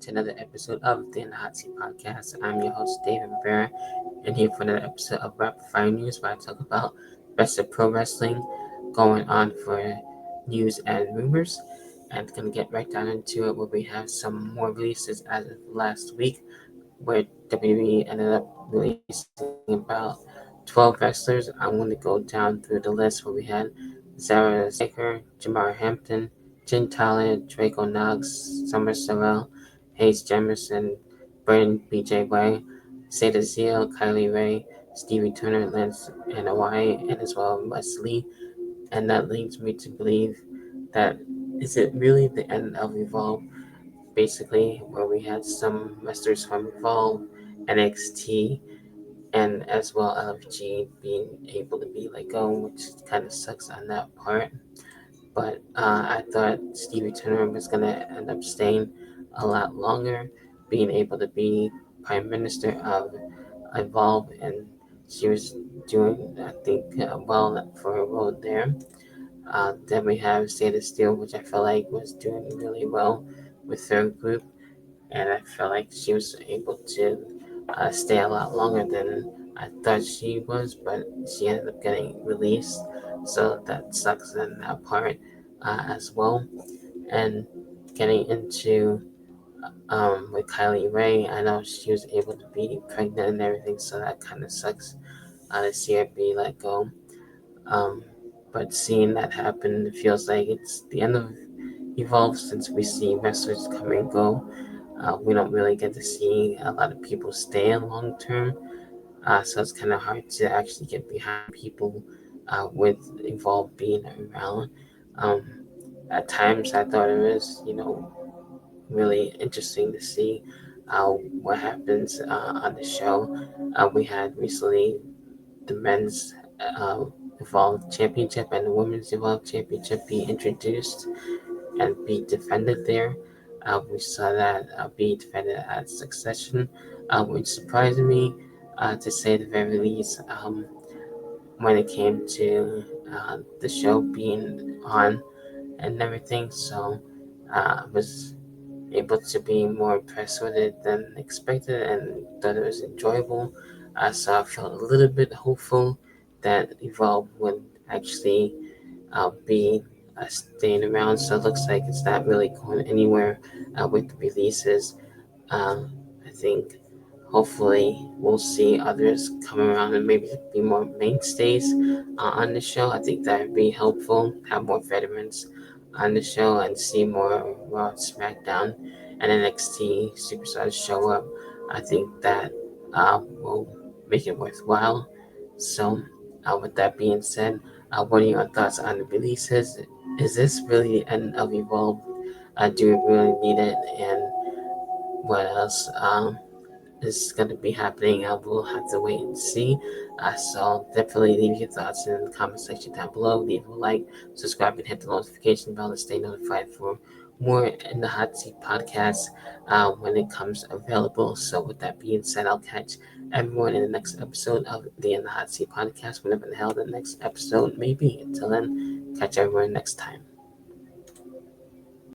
to another episode of the In the Hot Seat Podcast. I'm your host, David Rivera, and here for another episode of Rapid Fire News, where I talk about the best of pro wrestling going on for news and rumors. And going to get right down into it, where we have some more releases as of last week, where WWE ended up releasing about 12 wrestlers. I'm going to go down through the list where we had Zara Saker, Jamar Hampton, Jin Tyler, Draco Knox, Summer Sorrell, Hayes Jemerson, Brandon B.J. Way, Seda Zeal, Kylie Ray, Stevie Turner, Lance and Hawaii, and as well Wesley. And that leads me to believe that is it really the end of Evolve, basically, where we had some wrestlers from Evolve, NXT, and as well LFG being able to be let go, which kind of sucks on that part. But I thought Stevie Turner was going to end up staying a lot longer, being able to be Prime Minister of Evolve, and she was doing, I think, well for her role there. Then we have Sada Steele, which I felt like was doing really well with her group, and I felt like she was able to stay a lot longer than I thought she was, but she ended up getting released, so that sucks in that part as well. And getting into with Kylie Ray, I know she was able to be pregnant and everything, so that kind of sucks to see her be let go. Um, but seeing that happen, it feels like it's the end of Evolve, since we see wrestlers come and go. We don't really get to see a lot of people stay long term, so it's kind of hard to actually get behind people with Evolve being around. Um, at times, I thought it was, really interesting to see what happens on the show. We had recently the men's uh, Evolve Championship and the women's Evolve Championship be introduced and be defended there. We saw that be defended at Succession, which surprised me to say the very least when it came to the show being on and everything. So I was able to be more impressed with it than expected and thought it was enjoyable. So I felt a little bit hopeful that Evolve would actually be staying around. So it looks like it's not really going anywhere with the releases. I think hopefully we'll see others come around and maybe be more mainstays on the show. I think that would be helpful. Have more veterans on the show and see more Raw, SmackDown, and NXT superstars show up. I think that will make it worthwhile. So, with that being said, what are your thoughts on the releases? Is this really the end of Evolve? Do we really need it? And what else is going to be happening? We'll have to wait and see. So definitely leave your thoughts in the comment section down below. Leave a like, subscribe, and hit the notification bell to stay notified for more In the Hot Seat podcast when it comes available. So with that being said, I'll catch everyone in the next episode of the In the Hot Seat podcast, whenever the hell the next episode may be. Until then, catch everyone next time.